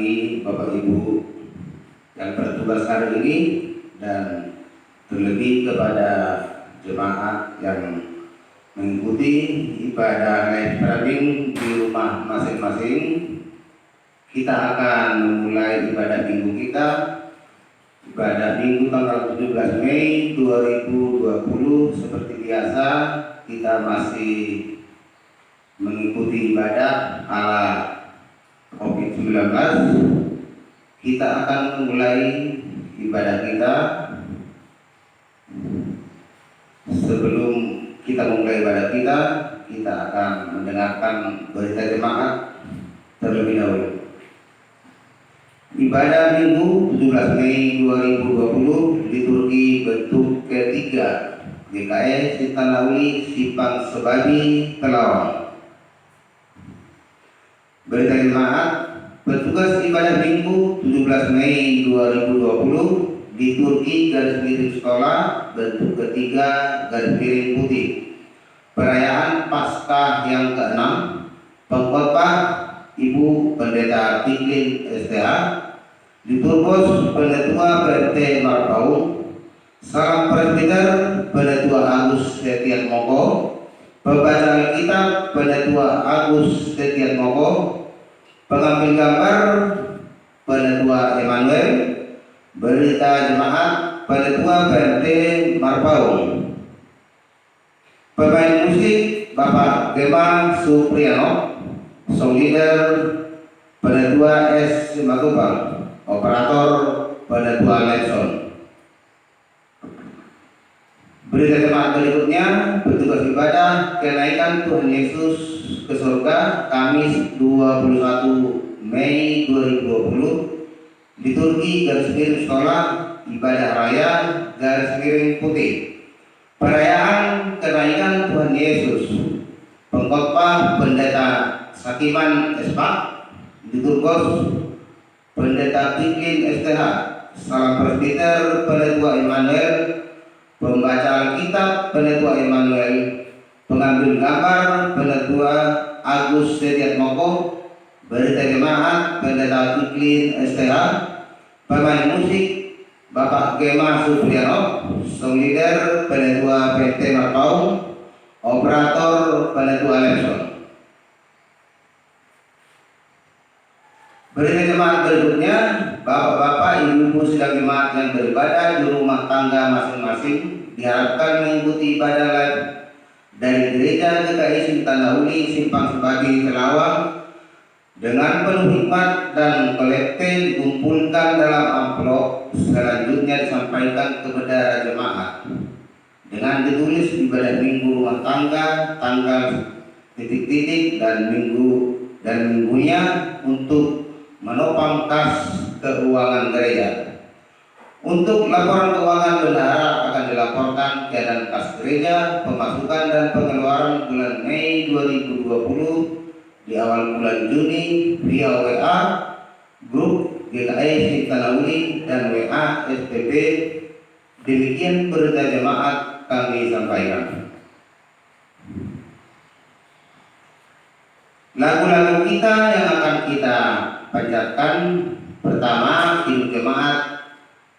bagi Bapak Ibu yang bertugas hari ini dan terlebih kepada jemaat yang mengikuti ibadah live streaming di rumah masing-masing. Kita akan memulai ibadah minggu kita, ibadah minggu tanggal 17 Mei 2020. Seperti biasa kita masih mengikuti ibadah ala COVID-19. Kita akan memulai ibadah kita. Sebelum kita memulai ibadah kita, kita akan mendengarkan berita jemaat terlebih dahulu. Ibadah Minggu 17 Mei 2020 liturgi bentuk ketiga GKI Sitanauli Simpang Sebabi Telawang. Berita jemaat, petugas ibadah Minggu 17 Mei 2020 liturgi garis miring sekolah bentuk ketiga garis miring putih. Perayaan Paskah yang ke-6, pengkhotbah Ibu Pendeta Piklin STH, liturgos Pendetua PT Marpaung, salam presbiter Pendetua Agus Setiat Moko, pembaca Alkitab Pendetua Agus Setiat Moko, pengambil gambar Pendetua Emmanuel, berita jemaat Pendetua PT Marpaung, pemain musik Bapak Gema Supriyano, song leader Pendetua S. Matubang, operator Pendetua Lenson. Berita jemaat berikutnya, petugas ibadah kenaikan Tuhan Yesus ke surga Kamis 21 Mei 2020, liturgi garis miring sekolah ibadah raya garis miring putih. Perayaan kenaikan Tuhan Yesus, pengkhotbah Pendeta Sakiman Espak, liturgos Pendeta Piklin STH, salam presbiter Pendetua Emmanuel, pembaca Alkitab Pendetua Emmanuel, pengambil gambar Pendetua Agus Setiat Moko, berita jemaat Pendeta Piklin STH, pemain musik Bapak Gema Supriyano, song leader Pendetua PT Marpaung, operator Pendetua Lenson. Berita jemaat berikutnya, Bapak-bapak, ibu-ibu sidang jemaat yang beribadah di rumah tangga masing-masing diharapkan mengikuti ibadah live dari Gereja GKI Sitanauli Simpang Sebabi Telawang dengan penuh hikmat dan kolekte dikumpulkan dalam amplop, selanjutnya disampaikan kepada jemaat dengan ditulis ibadah minggu rumah tangga, tanggal titik-titik dan minggunya untuk menopang kas keuangan gereja. Untuk laporan keuangan bendahara akan dilaporkan keadaan kas gereja, pemasukan dan pengeluaran bulan Mei 2020 di awal bulan Juni via WA grup GKI Sitanauli dan WA SPP. Demikian berita jemaat kami sampaikan. Lagu-lagu kita yang akan kita panjatkan, pertama Himne Jemaat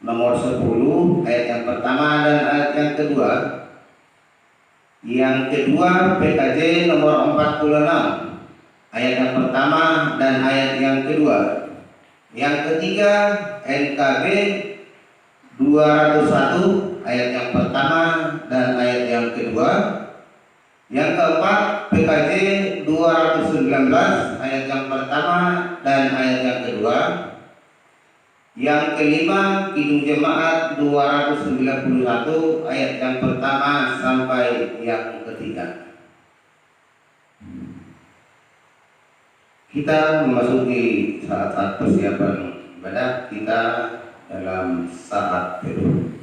nomor 10 ayat yang pertama dan ayat yang kedua. Yang kedua PKJ nomor 46 ayat yang pertama dan ayat yang kedua. Yang ketiga NKB 201 ayat yang pertama dan ayat yang kedua. Yang keempat PKJ 219 ayat yang pertama dan ayat yang kedua. Yang kelima Kidung Jemaat 291 ayat yang pertama sampai yang ketiga. Kita memasuki saat-saat persiapan ibadah kita dalam saat teduh.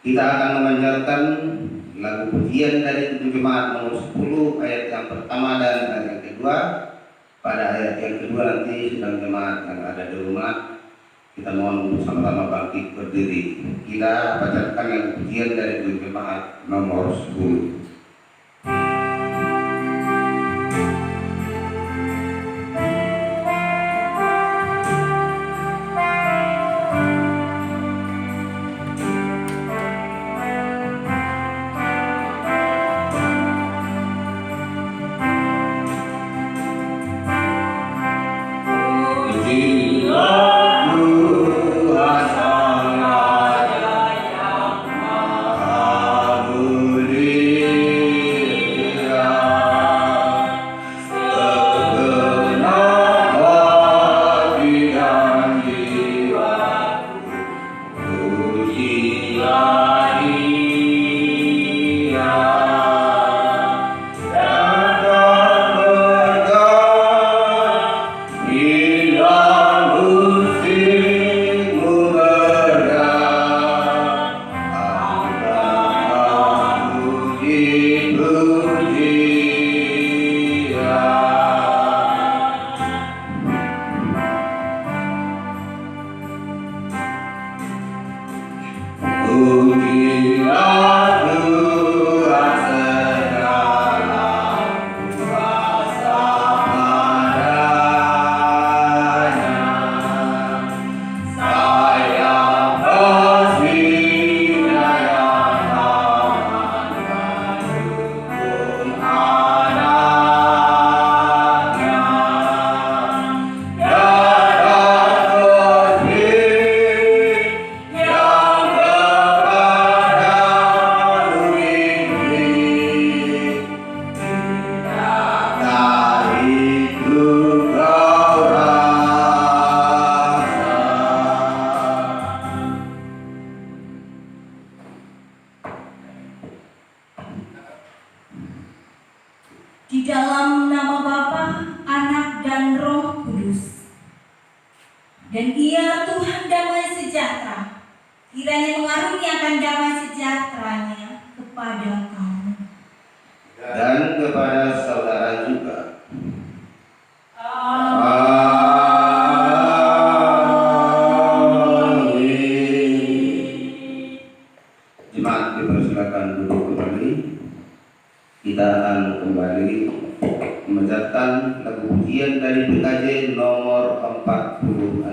Kita akan memanjatkan lagu pujian dari Kidung Jemaat nomor 10 ayat yang pertama dan ayat yang kedua. Pada ayat yang kedua nanti sedang jemaat yang ada di rumah kita mohon untuk sama-sama bangkit berdiri. Kita bacakan lagu pujian dari Kidung Jemaat nomor 10. Di dalam nama Bapa, Anak, dan Roh Kudus. Dan Ia Tuhan damai sejahtera, kiranya mengaruniakan damai sejahteranya kepada kamu dan kepada saudara juga. Jemaat dipersilakan duduk kembali. Kita akan kembali membacakan lagu pujian dari PKJ nomor 46.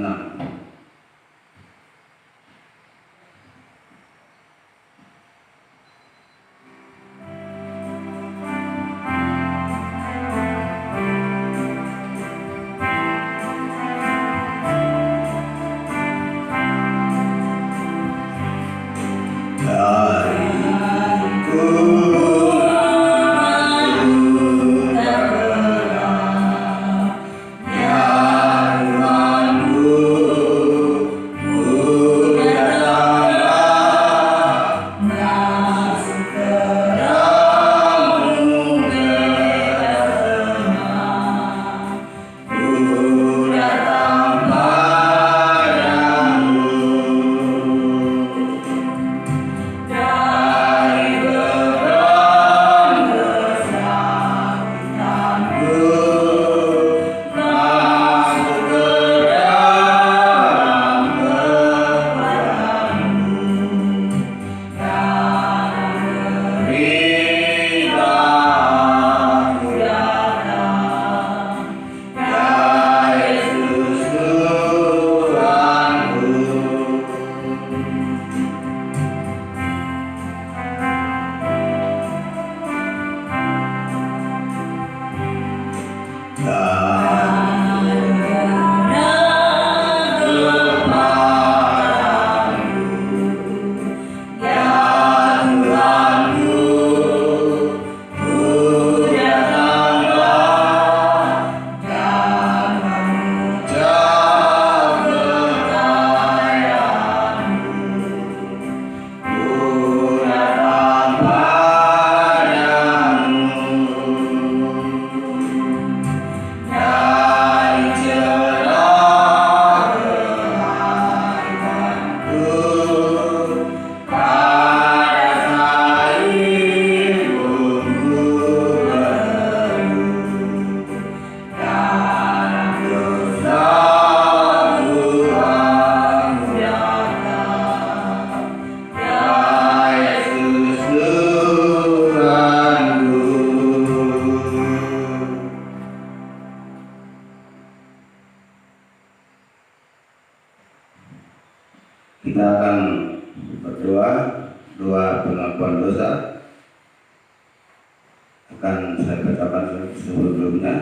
Kita akan berdoa, doa pengakuan dosa. Akan saya bacakan sebelumnya.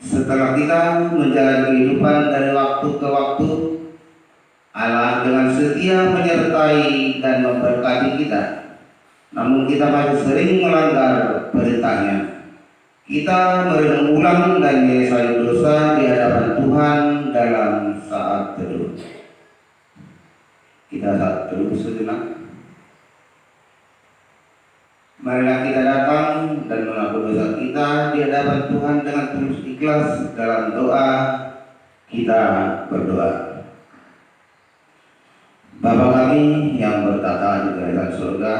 Setelah kita menjalani kehidupan dari waktu ke waktu, Allah dengan setia menyertai dan memberkati kita. Namun kita masih sering melanggar perintahnya. Kita merenung ulang dan menyesali dosa di hadapan Tuhan dalam saat teduh. Kita saat teduh sejenak. Marilah kita datang dan mengaku dosa kita di hadapan Tuhan dengan tulus ikhlas. Dalam doa kita berdoa. Bapa kami yang bertata di kerajaan surga,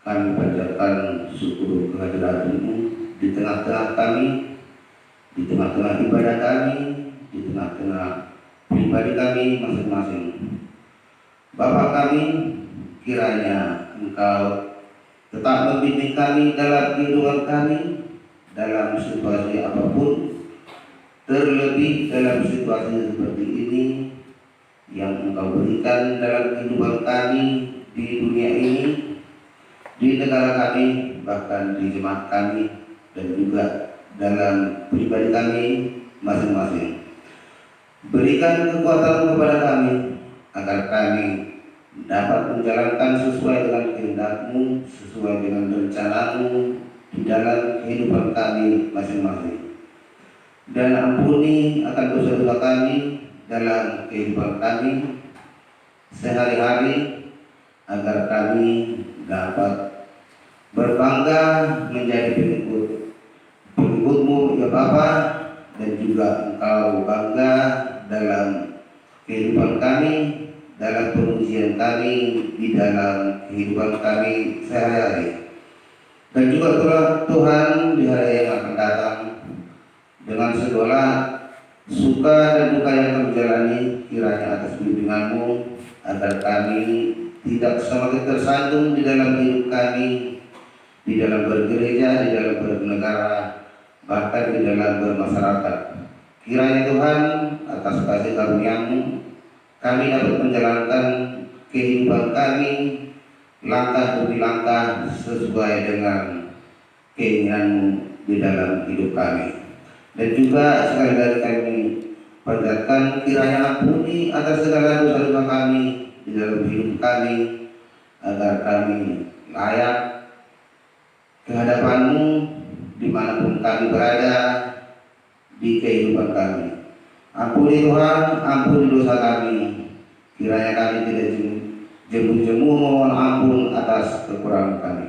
kami panjatkan syukur kehadirat-Mu di tengah-tengah kami, di tengah-tengah ibadah kami, di tengah-tengah pribadi kami masing-masing. Bapa kami, kiranya Engkau tetap membimbing kami dalam kehidupan kami, dalam situasi apapun, terlebih dalam situasi seperti ini yang Engkau berikan dalam kehidupan kami di dunia ini, di negara kami, bahkan di jemaat kami, dan juga dalam pribadi kami masing-masing. Berikan kekuatan kepada kami agar kami dapat menjalankan sesuai dengan kehendak-Mu, sesuai dengan rencana-Mu di dalam kehidupan kami masing-masing. Dan ampuni akan dosa-dosa kami dalam kehidupan kami sehari-hari, agar kami dapat berbangga menjadi pengikut juga Engkau bangga dalam kehidupan kami, dalam pengujian kami, di dalam kehidupan kami sehari-hari. Dan juga Tuhan di hari yang akan datang, dengan segala suka dan duka yang kami jalani, kiranya atas bimbingan-Mu, agar kami tidak semakin tersandung di dalam hidup kami, di dalam bergereja, di dalam bernegara, bahkan di dalam bermasyarakat. Kiranya Tuhan, atas kasih karunia-Mu, kami dapat menjalankan kehidupan kami langkah demi langkah sesuai dengan keinginan-Mu di dalam hidup kami. Dan juga sekali lagi kami panjatkan kiranya ampuni atas segala dosa-dosa kami di dalam hidup kami, agar kami layak ke hadapan-Mu dimanapun kami berada di kehidupan kami. Ampuni Tuhan, ampuni dosa kami. Kiranya kami tidak jemu-jemu mohon ampun atas kekurangan kami.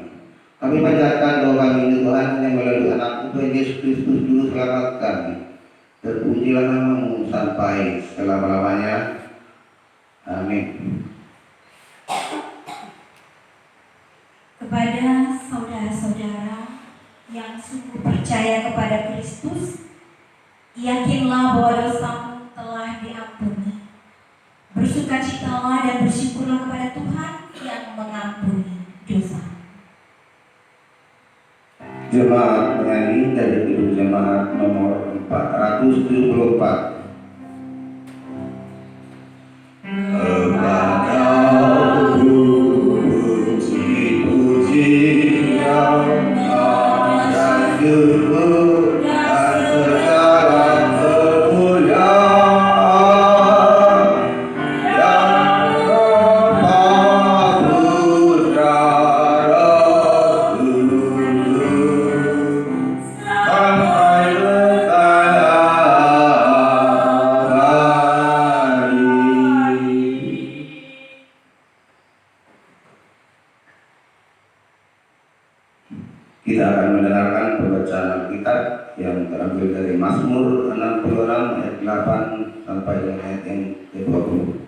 Kami panjatkan doa kami ini Tuhan yang melalui anak Tuhan Yesus Kristus Juru Selamat kami. Terpujilah nama-Mu sampai selama-lamanya. Amin. Kepada saudara-saudara yang sungguh percaya kepada Kristus, yakinlah bahwa dosamu telah diampuni. Bersukacitalah dan bersyukurlah kepada Tuhan yang mengampuni dosa. Jemaat menyanyi dari Kidung Jemaat nomor 474. Kita akan mendengarkan pembacaan Alkitab yang terambil dari Mazmur 66 ayat 8 sampai dengan ayat yang ke-20.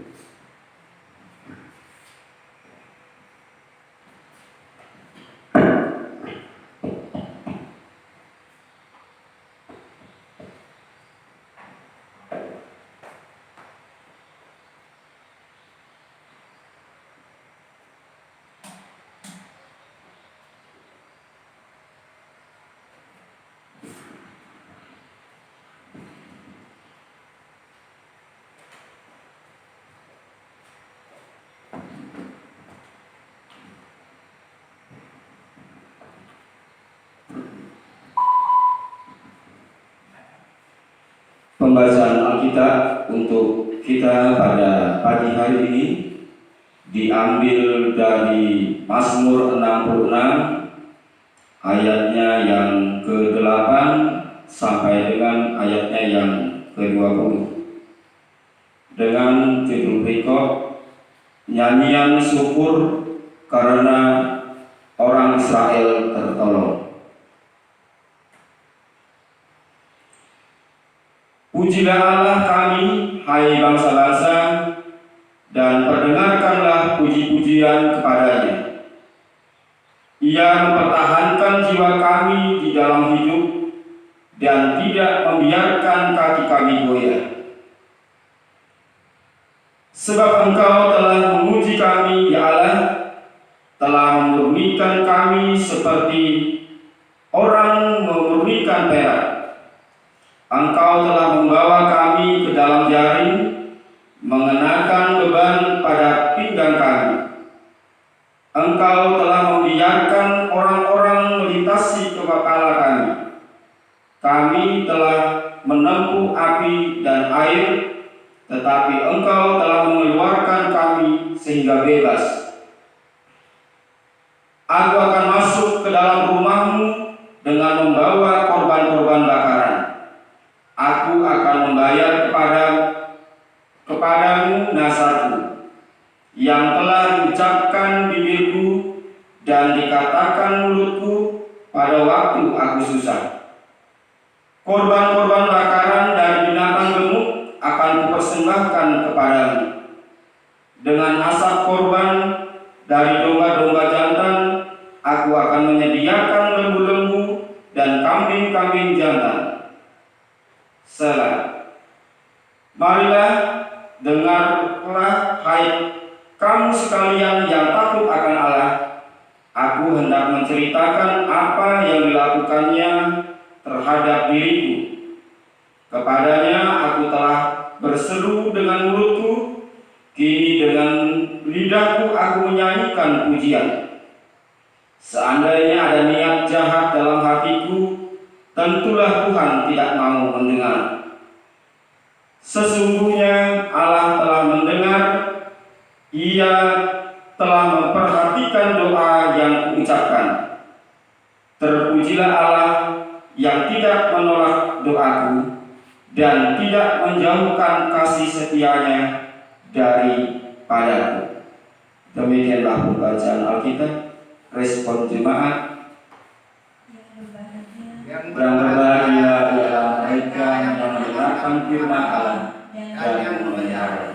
Pembacaan Alkitab untuk kita pada pagi hari ini diambil dari Mazmur 66 ayatnya yang ke-8 sampai dengan ayatnya yang ke-20 dengan judul berikut Nyanyian Syukur Karena Orang Israel Tertolong. Pujilah Allah kami, hai bangsa-bangsa, dan perdengarkanlah puji-pujian kepadanya. Ia mempertahankan jiwa kami di dalam hidup dan tidak membiarkan kaki kami goyah. Sebab Engkau telah menguji kami, ya Allah, telah memurnikan kami seperti orang memurnikan perak. Engkau telah membawa kami ke dalam jaring, mengenakan beban pada pinggang kami. Engkau telah membiarkan orang-orang melintasi kepala kami. Kami telah menempuh api dan air, tetapi Engkau telah mengeluarkan kami sehingga bebas. Aku akan masuk ke dalam rumah-Mu dengan membawa korban-korban bakaran. Aku akan membayar kepadamu nasarku yang telah diucapkan bibirku dan dikatakan mulutku pada waktu aku susah. Korban-korban bakaran dari kambing-kambing jantan. Selah. Marilah, dengarlah hai kamu sekalian yang takut akan Allah. Aku hendak menceritakan apa yang dilakukannya terhadap diriku. Kepadanya aku telah berseru dengan mulutku, kini dengan lidahku aku menyanyikan pujian. Seandainya ada niat jahat dalam hatiku, tentulah Tuhan tidak mau mendengar. Sesungguhnya Allah telah mendengar, Ia telah memperhatikan doa yang kuucapkan. Terpujilah Allah yang tidak menolak doaku dan tidak menjauhkan kasih setianya daripadaku. Demikianlah pembacaan Alkitab. Respon jemaat. Yang berbahagia ialah mereka yang mendengarkan firman Allah dan memeliharanya.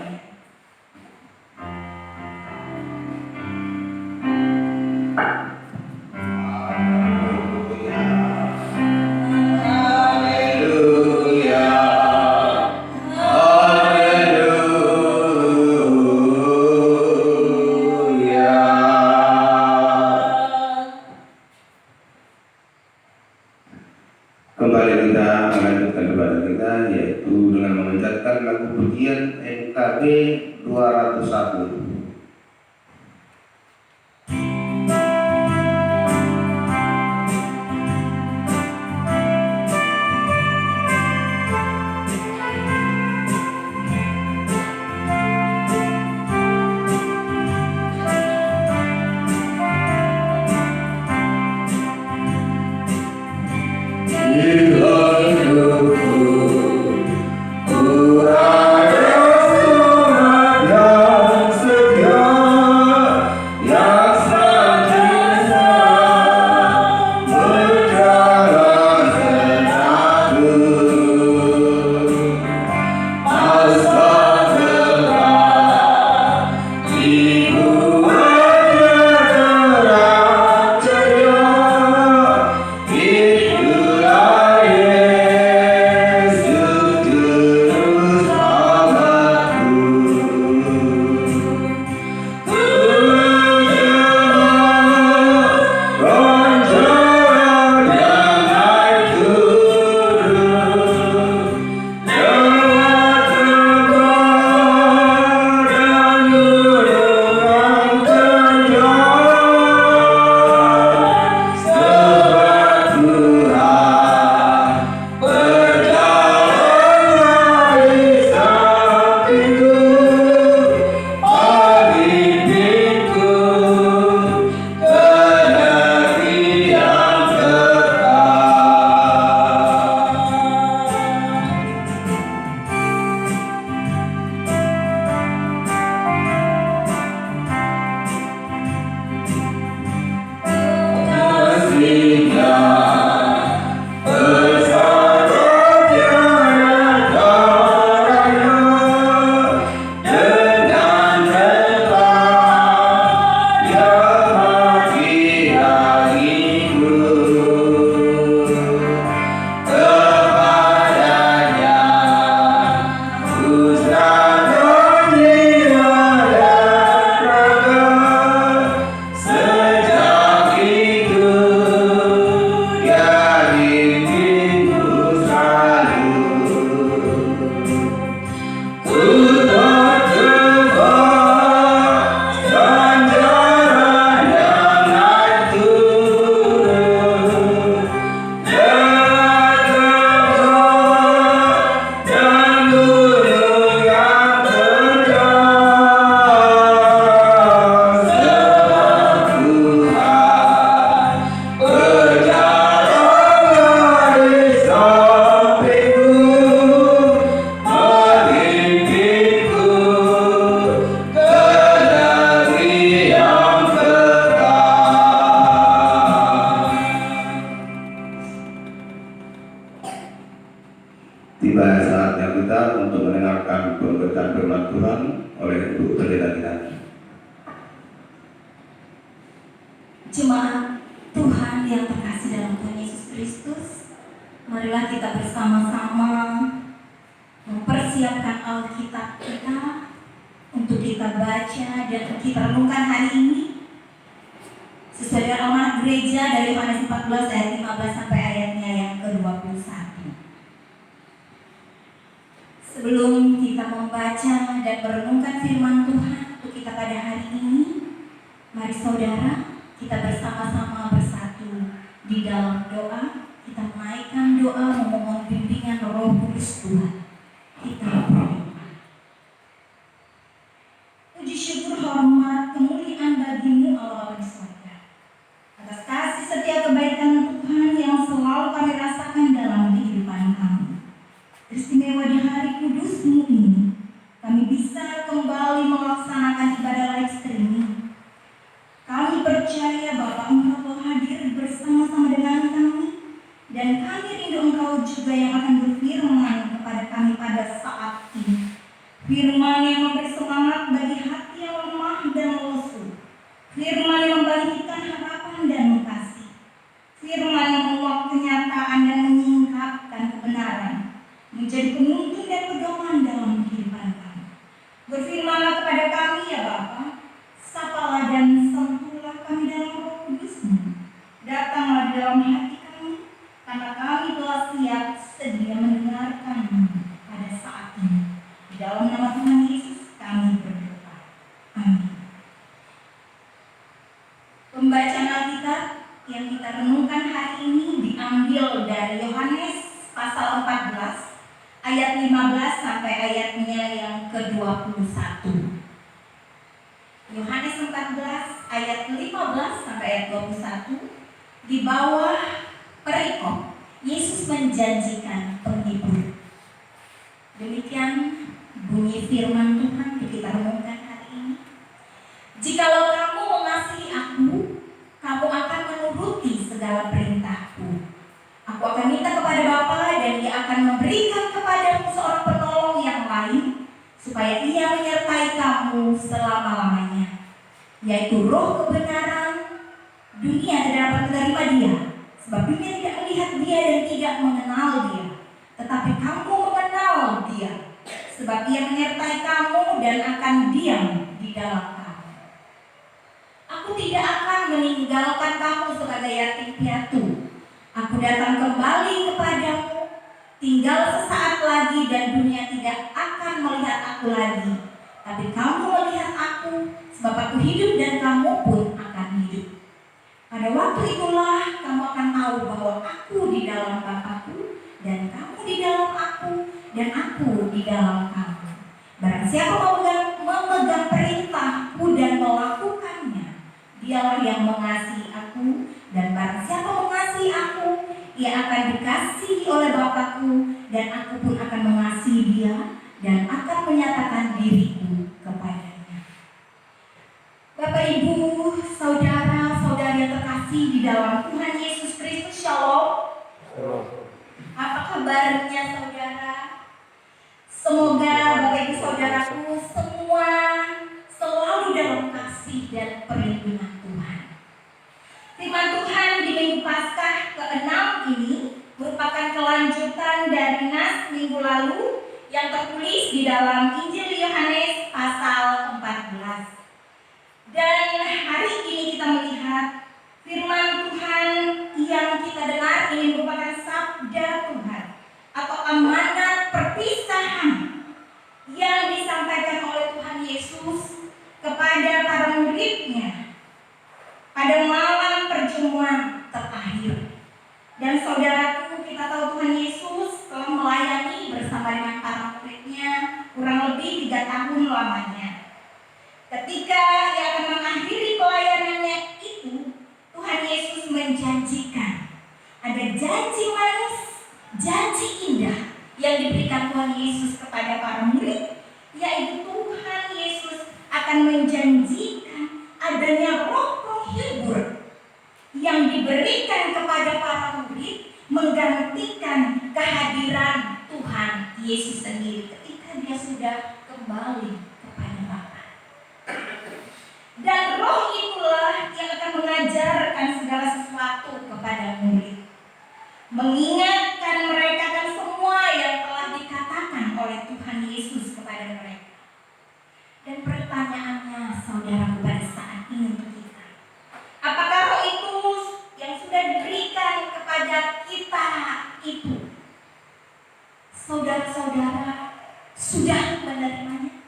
Kembali kita melanjutkan ibadah kita, yaitu dengan memanjatkan lagu pujian MKB 201. Tiba saatnya kita untuk mendengarkan pemberitaan firman Tuhan oleh Ibu Pendeta kita. Jemaat Tuhan yang terkasih dalam Tuhan Yesus Kristus, Marilah kita bersama-sama mempersiapkan Alkitab kita untuk kita baca dan kita renungkan hari ini sesuai dengan amanat gereja dari Yohanes 14 ayat 15 sampai ayatnya yang ke-21. Sebelum kita membaca dan merenungkan firman Tuhan untuk kita pada hari ini, mari saudara kita bersama-sama bersatu di dalam doa. Kita menaikkan doa memohon bimbingan Roh Kudus Tuhan. Kita berdoa. Puji syukur hormat kemuliaan bagimu Allah Bapa di surga, atas kasih setia kebaikan Tuhan yang selalu kami rasakan dalam kehidupan kami. Istimewa di hari kudus-Mu ini, kami bisa kembali melaksanakan ibadah live streaming. Kami percaya Bapa Engkau telah hadir bersama-sama dengan kami, dan kami rindu Engkau juga yang akan berfirman kepada kami pada saat ini. Firman yang memberi semangat bagi hati yang lemah dan lesu. Firman yang membangkitkan harapan dan kasih. Firman yang membawa kenyataan dan menyingkapkan kebenaran menjadi penuntun dan pedoman dalam kehidupan kami. Berfirmanlah kepada kami ya Bapa, sapalah dan sentuhlah kami dalam Roh Kudus-Mu. Datanglah di dalam hati kami, karena kami telah siap sedia mendengarkan-Mu pada saat ini. Di dalam nama Tuhan Yesus kami berdoa. Amin. Pembacaan Alkitab yang kita renungkan hari ini diambil dari Yohanes pasal 14 ayat 15 sampai ayatnya yang ke-21. Yohanes 14 ayat 15 sampai ayat 21. Di bawah perikop Yesus menjanjikan penghibur. Demikian bunyi firman Tuhan yang kita renungkan hari ini. Jikalau kamu mengasihi aku, kamu akan menuruti segala perintahku. Aku akan minta kepada Bapa dan Dia akan memberikan kepadamu seorang penolong yang lain, supaya Ia menyertai kamu selama-lamanya, yaitu Roh kebenaran. Dunia tidak dapat menerima Dia, sebab dunia tidak melihat Dia dan tidak mengenal Dia. Tetapi kamu mengenal Dia, sebab Ia menyertai kamu dan akan diam di dalam kamu. Aku tidak akan meninggalkan kamu sebagai yatim piatu. Aku datang kembali kepadamu, tinggal sesaat lagi dan dunia tidak akan melihat aku lagi. Tapi kamu melihat aku, sebab aku hidup dan kamu pun akan hidup. Pada waktu itulah kamu akan tahu bahwa aku di dalam Bapa-Ku, dan kamu di dalam aku, dan aku di dalam kamu. Barang siapa memegang perintahku dan melakukannya, dialah yang mengasihi aku, dan barang siapa mengasihi aku, ia akan dikasihi oleh Bapa-Ku, dan aku pun akan mengasihi dia, dan akan menyatakan diriku kepadanya. Bapak, Ibu, saudara-saudari yang terkasih di dalam Tuhan Yesus Kristus, Shalom. Apa kabarnya saudara? Semoga Bapak Ibu saudaraku semua selalu dalam kasih dan perlindungan Tuhan. Firman Tuhan di Minggu Paskah ke-6 ini merupakan kelanjutan dari nas minggu lalu yang tertulis di dalam Injil Yohanes pasal 14. Dan hari ini kita melihat firman Tuhan yang kita dengar ini merupakan sabda Tuhan atau amanat perpisahan yang disampaikan oleh Tuhan Yesus kepada para murid-Nya pada malam perjamuan terakhir. Dan saudaraku, kita tahu Tuhan Yesus telah melayani bersama dengan para murid-Nya kurang lebih 3 tahun lamanya. Ketika Ia akan mengakhiri pelayanannya itu, Tuhan Yesus menjanjikan ada janji manis, janji indah yang diberikan Tuhan Yesus kepada para murid, yaitu Tuhan Yesus akan menjanjikan adanya Roh penghibur yang diberikan kepada para murid menggantikan kehadiran Tuhan Yesus sendiri ketika Dia sudah kembali kepada Bapa. Dan Roh itulah yang akan mengajarkan segala sesuatu kepada murid, mengingatkan Tuhan Yesus kepada mereka. Dan pertanyaannya saudara pada saat ini untuk kita, apakah roh itu yang sudah diberikan kepada kita itu, saudara-saudara sudah menerimanya?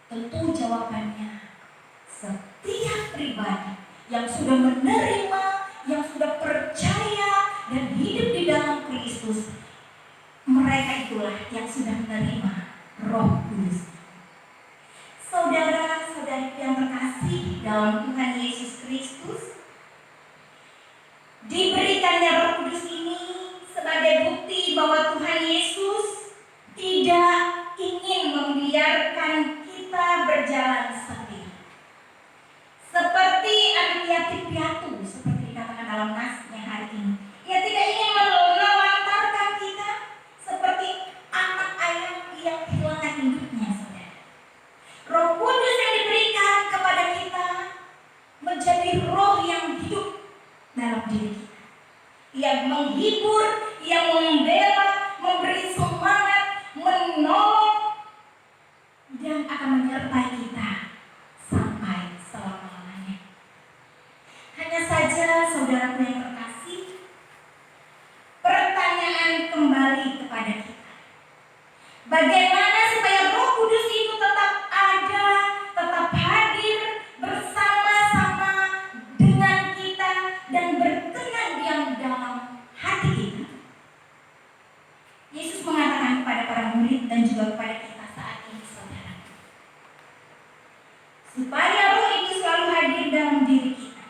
Tentu jawabannya, setiap pribadi yang sudah menerima, yang sudah percaya dan hidup di dalam Kristus, mereka itulah yang sudah menerima Roh Kudus. Saudara-saudari yang terkasih dalam Tuhan Yesus Kristus, diberikannya Roh Kudus ini sebagai bukti bahwa Tuhan Yesus tidak ingin membiarkan kita berjalan sendiri. Seperti anak yatim piatu, seperti dikatakan dalam nasnya hari ini. Ia tidak ingin menelantarkan kita seperti anak ayam yang kehilangan induknya, saudara. Roh Kudus yang diberikan kepada kita menjadi roh yang hidup dalam diri kita. Ia menghibur, ia membela, memberi semangat, menolong, dan akan menyertai kita sampai selama-lamanya. Hanya saja saudaraku yang terkasih, pertanyaan kembali kepada kita, bagaimana supaya Roh Kudus itu tetap ada, tetap hadir bersama-sama dengan kita dan berkenan diam dalam hati kita? Yesus mengatakan kepada para murid dan juga kepada kita saat ini, saudara, supaya Roh itu selalu hadir dalam diri kita,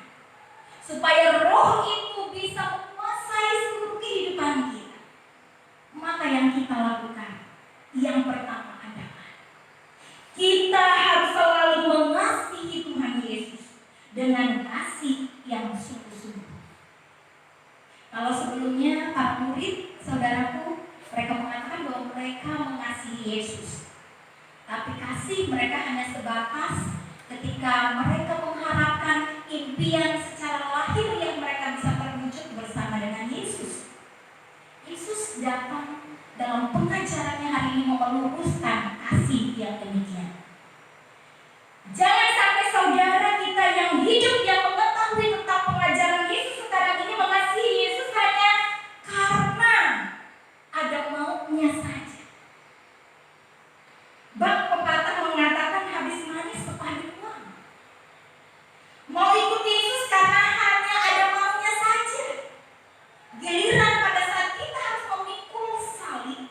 supaya Roh itu bisa menguasai seluruh kehidupan kita, maka yang kita lakukan, yang pertama adalah kita harus selalu mengasihi Tuhan Yesus dengan kasih yang sungguh-sungguh. Kalau sebelumnya para murid, saudaraku, mereka mengatakan bahwa mereka mengasihi Yesus, tapi kasih mereka hanya sebatas ketika mereka mengharapkan impian secara lahir yang mereka bisa terwujud bersama dengan Yesus. Yesus datang dalam pengajarannya hari ini meluruskan kasih yang demikian. Jangan sampai saudara kita yang hidup, yang mengetahui tentang pengajaran Yesus sekarang ini mengasihi Yesus hanya karena ada maunya saja. Bang pepatah mengatakan habis manis sepadan uang. Mau ikut Yesus karena hanya ada maunya saja. Giliran pada saat kita harus memikul salib,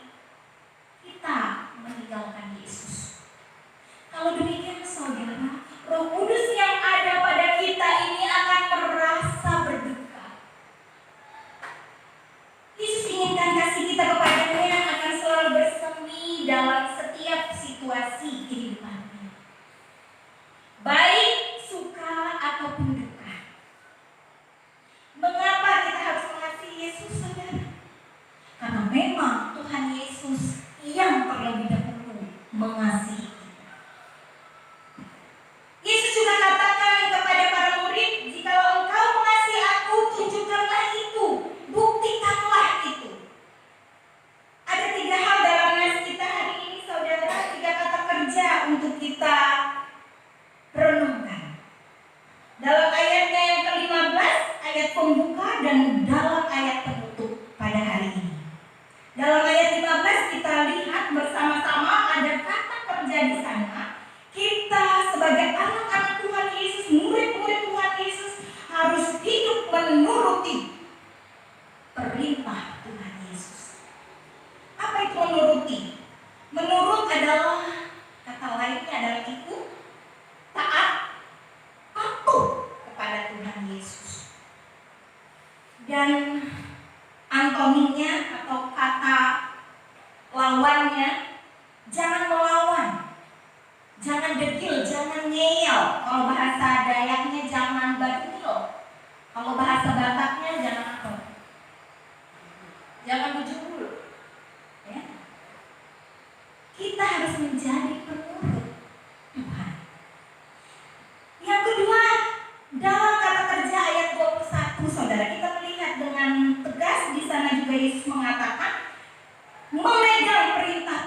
kita meninggalkan Yesus. Kalau demikian saudara, Roh Kudus yang ada pada kita ini akan merasa berduka. Yesus inginkan kasih kita kepadanya akan selalu bersemi dalam setiap situasi kehidupannya, baik suka ataupun duka. Mengapa kita harus mengasihi Yesus, saudara? Karena memang Tuhan Yesus yang terlebih dahulu mengasihi kita. Yesus juga katakan kepada para murid, jikalau engkau mengasihi aku, tunjukkanlah itu, buktikanlah itu. Ada 3 hal dalam nas kita hari ini, saudara, 3 kata kerja untuk kita renungkan. Dalam ayatnya yang ke-15, ayat pembuka, dan dalam ayat penutup pada hari ini. Dalam ayat 15 kita lihat bersama-sama ada kata kerja di sana. Kita sebagai anak-anak Tuhan Yesus, murid-murid Tuhan Yesus harus hidup menuruti perintah Tuhan Yesus. Apa itu menuruti? Menurut adalah, kata lainnya adalah ikut, taat, patuh kepada Tuhan Yesus. Dan antoninya atau kata lawannya, jangan melawan, jangan degil, jangan ngeyel. Kalau bahasa Dayaknya jangan badil. Kalau bahasa Bataknya jangan apa? Jangan bujur. Ya. Kita harus menjadi penurut Tuhan. Yang kedua, dalam kata kerja ayat 21, saudara, kita melihat dengan tegas di sana juga Yesus mengatakan memegang perintah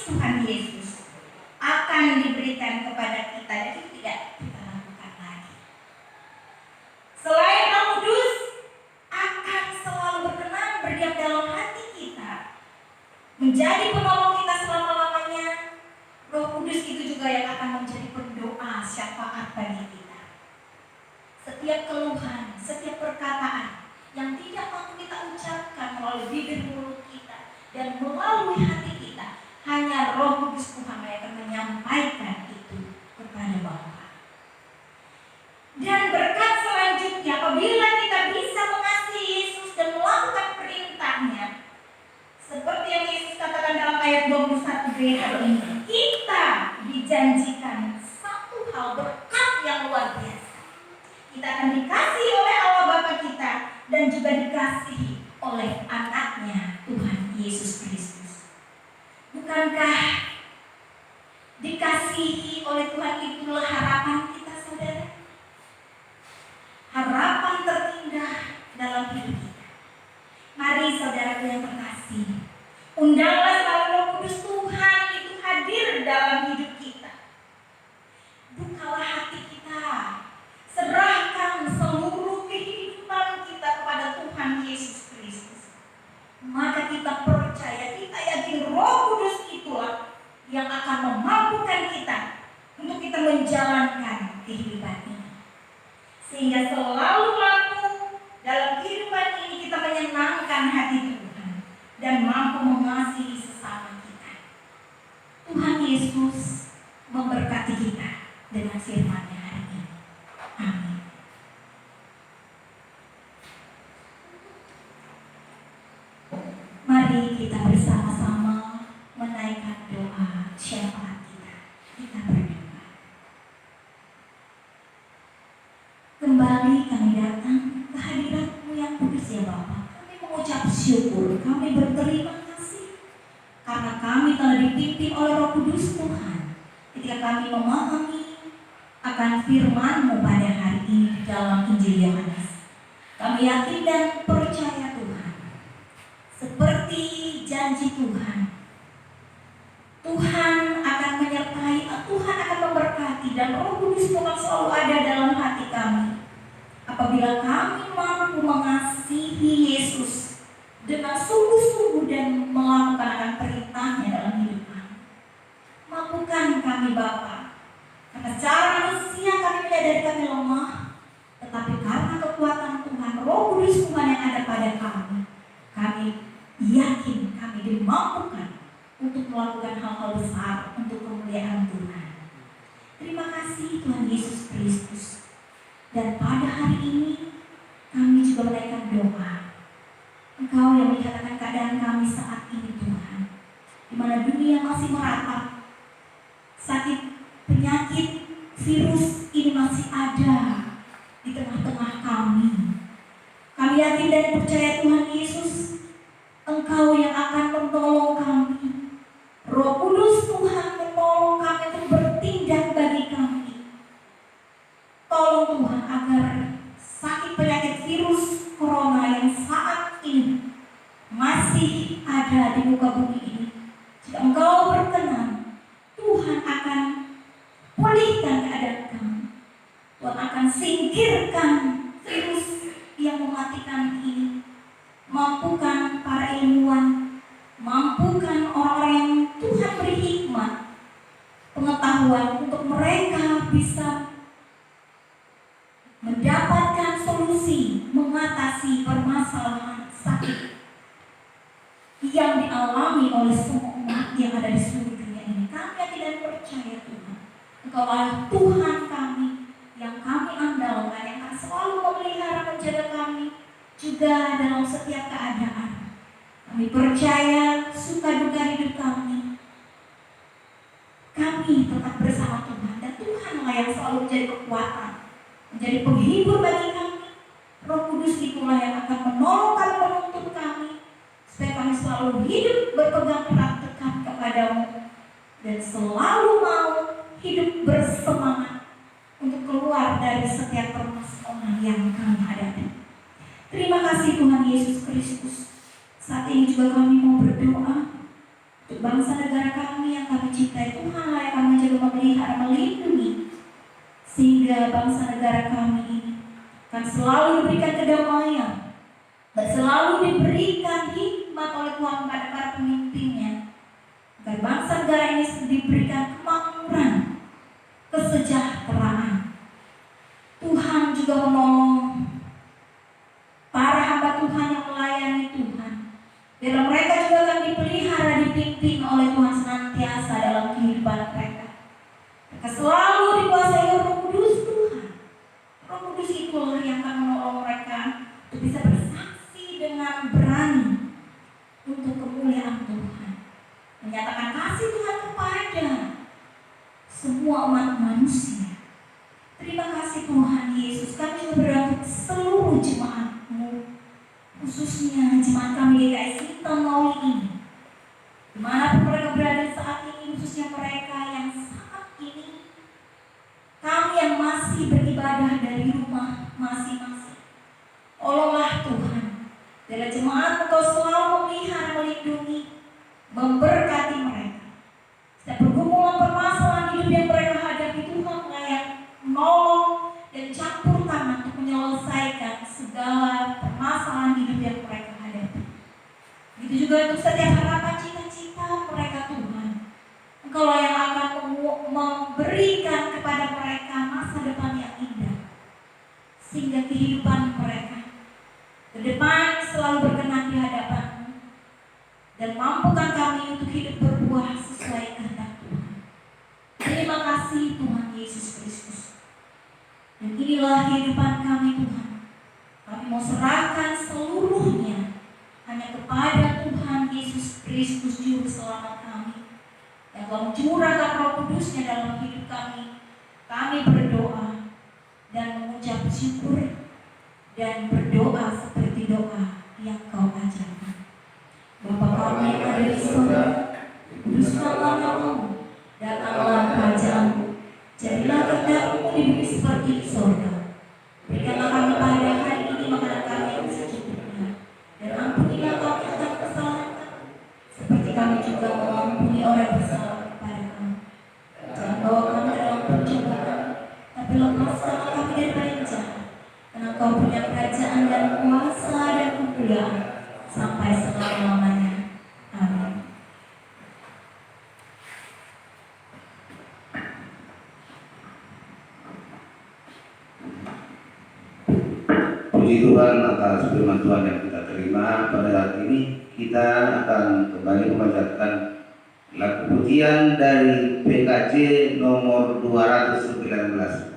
Tuhan Yesus akan diberikan kepada kita dan tidak kita lakukan lagi. Selain Roh Kudus akan selalu berkenan berdiam dalam hati kita, menjadi penolong kita selama-lamanya, Roh Kudus itu juga yang akan menjadi pendoa syafaat bagi kita. Setiap keluhan, setiap perkataan yang tidak mampu kita ucapkan melalui bibir mulut kita dan melalui hati kita, hanya Roh Kudus Tuhan yang akan menyampaikan itu kepada Bapa. Dan berkat selanjutnya, apabila kita bisa mengasihi Yesus dan melakukan perintahnya, seperti yang Yesus katakan dalam ayat 21b hari ini, kita dijanjikan satu hal berkat yang luar biasa. Kita akan dikasihi oleh Allah Bapa kita dan juga dikasihi oleh anaknya Tuhan Yesus Kristus. Bukankah dikasihi oleh Tuhan itulah harapan kita, saudara? Harapan terindah dalam hidup kita. Mari saudaraku yang terkasih, undanglah selalu Roh Kudus Tuhan itu hadir dalam hidup kita. Bukalah hati kita, serahkan seluruh kehidupan kita kepada Tuhan Yesus Kristus. Maka kita percaya, kita yakin Roh Kudus itulah yang akan memampukan kita untuk kita menjalankan kehidupan ini, sehingga selalu mampu dalam kehidupan ini kita menyenangkan hati Tuhan dan mampu mengasihi sesama kita. Tuhan Yesus memberkati kita dengan firman-Nya hari ini. Amin. Mari kita bersama-sama menaikkan doa syafaat kita. Kita berdoa. Kembali kami datang ke hadirat-Mu yang kudus ya Bapa. Kami mengucap syukur, kami berterima kasih karena kami telah dipimpin oleh Roh Kudus Tuhan ketika kami memahami akan firman-Mu pada hari ini di dalam Injil Yohanes. Kami yakin dan percaya Tuhan, seperti janji Tuhan, Tuhan akan menyertai, Tuhan akan memberkati, dan Roh Kudus Tuhan selalu ada dalam hati kami. Apabila kami mampu mengasihi Yesus dengan sungguh-sungguh dan melakukan akan perintahnya dalam hidup kami. Mampukan kami Bapa, karena secara manusia kami menyadari kami lemah, tetapi karena kekuatan Tuhan, Roh Kudus Tuhan yang ada pada kami, kami yakin kami dimampukan untuk melakukan hal-hal besar untuk kemuliaan Tuhan. Terima kasih Tuhan Yesus Kristus. Dan pada hari ini kami juga menaikkan doa. Engkau yang melihat akan keadaan kami saat ini Tuhan, di mana dunia masih meratap, sakit, penyakit, virus ini masih ada di tengah-tengah kami. Kami yakin dan percaya Tuhan Yesus, Engkau yang akan menolong kami. Roh Kudus Tuhan menolong kami untuk bertindak bagi kami. Tolong Tuhan agar sakit penyakit virus corona yang saat ini masih ada di muka bumi ini, jika Engkau berkenan, Tuhan akan pulihkan keadaan kami. Tuhan akan singkirkan virus yang mematikan ini. Mampukan para ilmuwan, mampukan orang-orang yang Tuhan beri hikmat, pengetahuan untuk mereka bisa mendapatkan solusi mengatasi permasalahan sakit yang dialami oleh semua umat yang ada di seluruh dunia ini. Kami yakin dan percaya Tuhan, Engkau adalah Tuhan kami yang kami andalkan, yang akan selalu memelihara menjaga kami juga dalam setiap keadaan. Kami percaya suka duka hidup kami tetap bersama Tuhan, dan Tuhanlah yang selalu menjadi kekuatan, menjadi penghibur bagi kami. Roh Kudus itulah yang akan menolong kami, menuntun kami, supaya kami selalu hidup berpegang erat dekat kepadamu dan selalu mau hidup bersemangat untuk keluar dari setiap permasalahan yang kami hadapi. Terima kasih Tuhan Yesus Kristus. Saat ini juga kami mau berdoa untuk bangsa negara kami yang selalu diberikan kedamaian, dan selalu diberikan hikmat oleh Tuhan kepada para pemimpinnya, agar bangsa negara ini diberikan kemakmuran, kesejahteraan. Tuhan juga menolong para hamba Tuhan yang melayani Tuhan, biar mereka juga akan dipelihara, dipimpin oleh Tuhan senantiasa dalam kehidupan mereka. Mereka selalu dikuasai oleh Roh Kudus Tuhan. Roh Kudus itulah yang akan menolong mereka untuk bisa bersaksi dengan berani untuk kemuliaan Tuhan, menyatakan kasih Tuhan kepada semua umat manusia. Terima kasih Tuhan Yesus. Kami juga berdoa untuk seluruh jemaat-Mu, khususnya jemaat kami GKI Sinta Maui ini, dimanapun mereka berada saat ini, khususnya mereka yang saat ini, kami yang masih beribadah dari rumah masing-masing. Tolonglah Tuhan, dari jemaat Engkau selalu memelihara, melindungi, memberkati mereka. Setiap pergumulan permasalahan hidup yang mereka hadapi, Tuhan yang menolong dan campur tangan untuk menyelesaikan segala permasalahan hidup yang mereka hadapi. Begitu juga untuk setiap harapan cita-cita mereka, Tuhan. Engkau yang akan memberikan kepada mereka masa depan yang indah, sehingga kehidupan mereka ke depan selalu berkenan di hadapan-Mu, dan mampukan kami untuk hidup berbuah sesuai kehendak Tuhan. Terima kasih Tuhan Yesus Kristus. Dan inilah kehidupan kami Tuhan. Kami mau serahkan seluruhnya hanya kepada Tuhan Yesus Kristus Juru Selamat kami, yang telah mencurahkan Roh Kudus-Nya dalam hidup kami. Kami berdoa dan mengucap syukur dan berdoa seperti doa yang Kau ajarkan. Bapa kami yang ada di surga, kuduskanlah namamu, datanglah kerajaan-Mu, jadilah kehendak-Mu di bumi seperti di surga. Berikanlah kami pada hari ini makanan kami yang secukupnya, dan ampunilah kami atas kesalahan kami, seperti kami juga mengampuni orang bersalah kepada kami. Jangan bawa kami dalam pencobaan, tapi lepaskanlah kami dari yang jahat. Karena Kau punya kerajaan dan kuasa dan kemuliaan sampai selama-lamanya. Amin. Puji Tuhan atas firman Tuhan yang kita terima pada saat ini. Kita akan kembali membacakan lagu pujian dari PKJ nomor 219.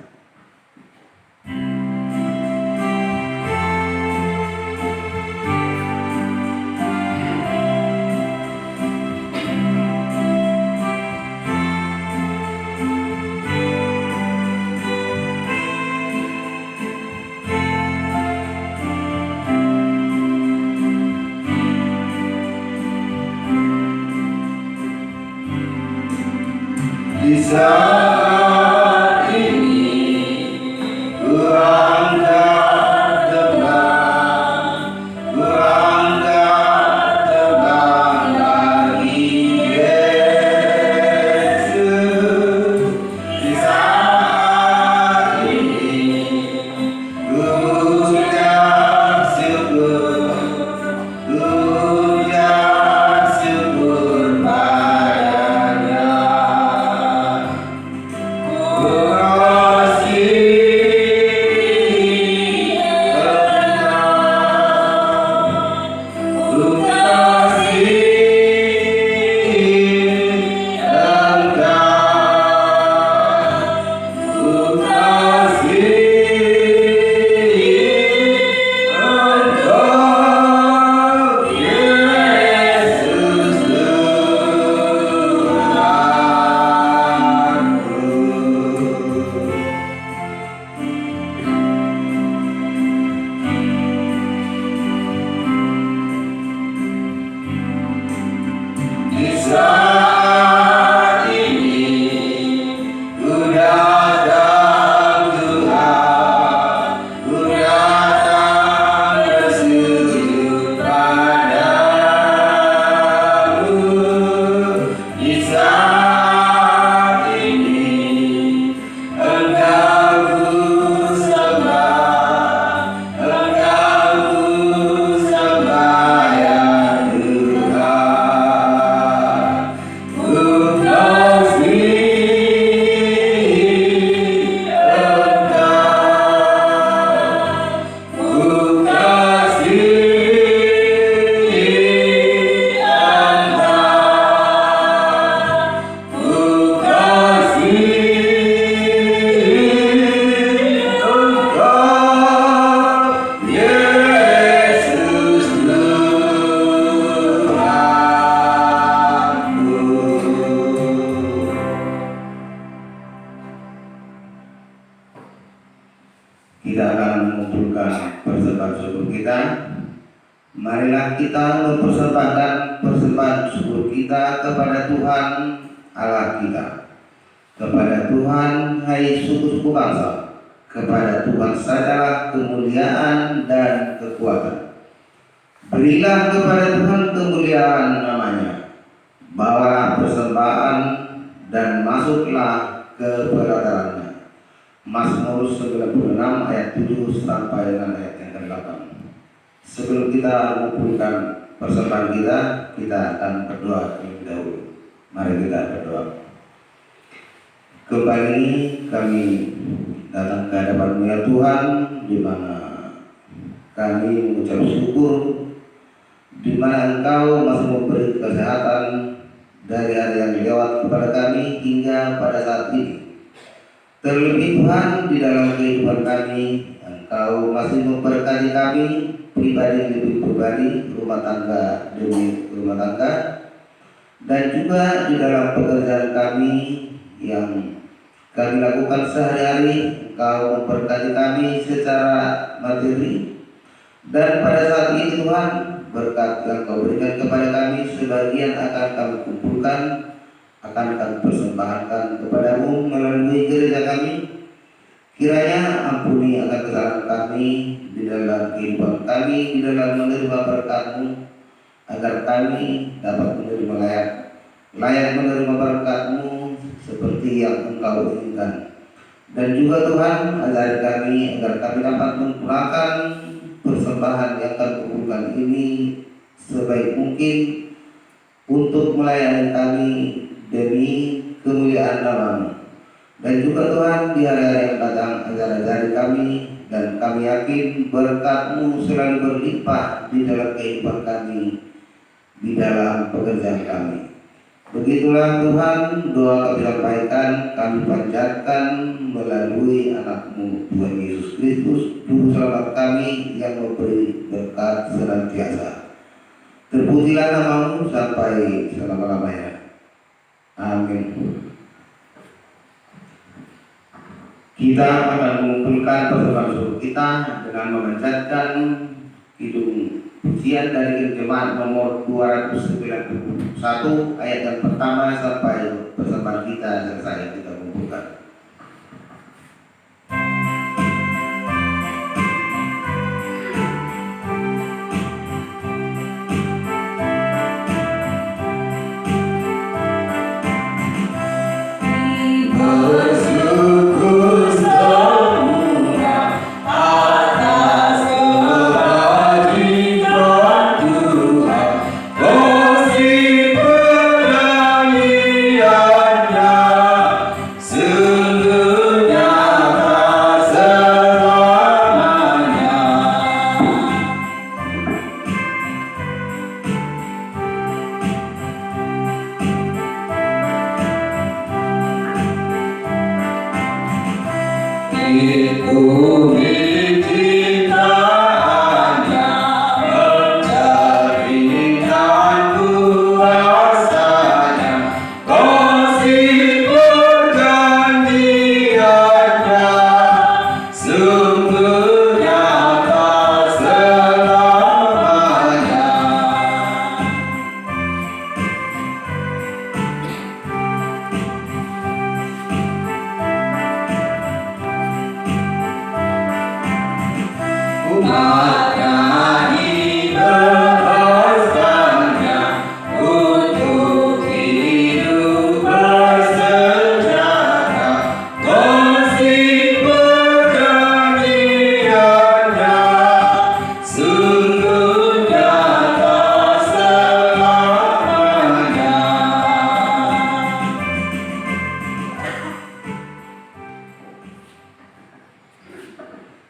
Di saat ini ku angkat terbang, ku angkat terbang bagi Yesus. Di saat ini ku ucap syukur, ku ucap syukur padanya. mengumpulkan persembahan syukur kita, marilah kita mempersembahkan persembahan syukur kita kepada Tuhan Allah kita, kepada Tuhan hai suku-suku bangsa, kepada Tuhan sajalah kemuliaan dan kekuatan. Berilah kepada Tuhan kemuliaan namanya, bawalah persembahan dan masuklah ke pelatarannya. Mazmur 96 ayat 7 sampai dengan ayat yang ke-8. Sebelum kita mengumpulkan persembahan kita akan berdoa terlebih dahulu. Mari kita berdoa. Kembali kami datang ke hadapan-Mu ya Tuhan, di mana kami mengucap syukur, di mana Engkau masih memberi kesehatan dari hari yang lewat kepada kami hingga pada saat ini. Terlebih Tuhan, di dalam kehidupan kami, Engkau masih memberkati kami pribadi demi pribadi, rumah tangga demi rumah tangga, dan juga di dalam pekerjaan kami yang kami lakukan sehari-hari. Engkau memberkati kami secara materi, dan pada saat ini Tuhan, berkat yang Kau berikan kepada kami sebagian akan kami kumpulkan, akan kami persembahkan kepada-Mu melalui gereja kami. Kiranya ampuni akan kesalahan kami di dalam kehidupan kami, di dalam menerima berkat-Mu, agar kami dapat menerima layak menerima berkat-Mu seperti yang Engkau inginkan. Dan juga Tuhan, ajari kami agar kami dapat menggunakan persembahan yang kami kumpulkan ini sebaik mungkin untuk melayani kami demi kemuliaan nama-Mu. Dan juga Tuhan, di hari-hari yang datang ajari kami, dan kami yakin berkat-Mu selalu berlimpah di dalam kehidupan kami, di dalam pekerjaan kami. Begitulah Tuhan, doa kami sampaikan, kami panjatkan melalui anak-Mu Tuhan Yesus Kristus, Juru Selamat kami yang memberi berkat senantiasa. Terpujilah nama-Mu sampai selama-lamanya. Amin. Kita akan mengumpulkan persembahan syukur kita dengan memanjatkan kidung pujian dari jemaat nomor 291 ayat yang pertama sampai persembahan kita selesai kita kumpulkan.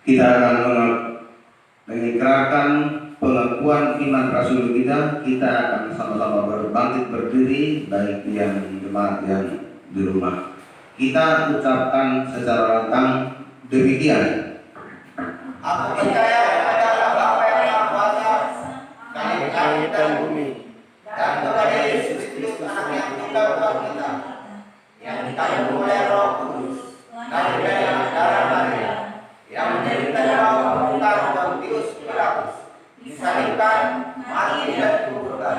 Kita akan mengikrarkan pengakuan iman rasul kita. Kita akan sama-sama berbangkit berdiri, baik yang jemaat yang di rumah. Kita ucapkan secara lantang demikian. Aku percaya kepada Bapa yang Maha Kuasa, langit dan bumi, dan kepada Yesus Kristus Anak yang tunggal Tuhan kita, yang dikandung oleh Roh Kudus, dari darah Maria, yang menderita dalam mati dan dikuburkan,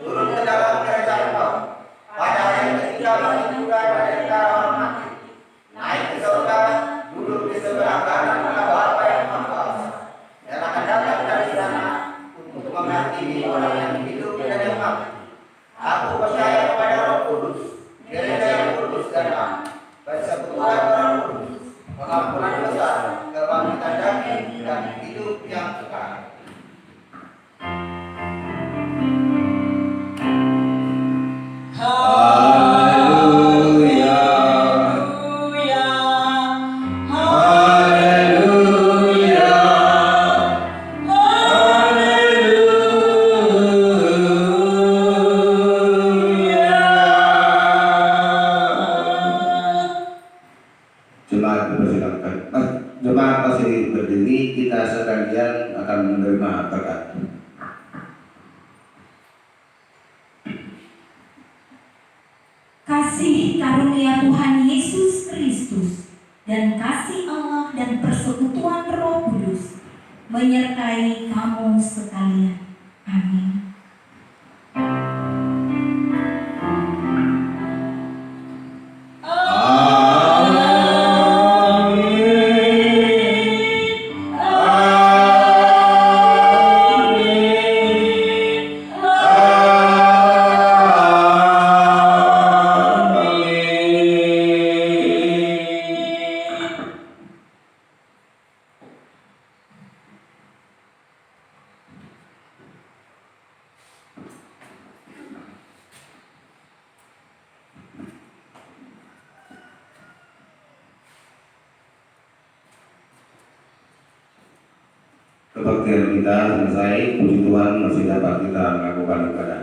turun ke dalam kerajaan Allah. Pada hari ketiga bangkit juga dari antara orang mati, naik ke surga, duduk di sebelah kanan Allah Bapa yang Maha Kuasa, dan akan datang dari sana untuk menghakimi orang yang hidup dan yang mati. Aku percaya kepada Roh Kudus, gereja yang kudus dan am, persekutuan orang kudus, pengampunan dosa, kebangkitan daging, dan hidup yang kekal. Jemaat masih berdiri, kita sekalian akan menerima berkat. Kasih karunia Tuhan Yesus Kristus dan kasih Allah dan persekutuan Roh Kudus menyertai kamu sekalian. Amin. Kebaktian kita selesai, puji Tuhan masih dapat kita melakukan ibadah.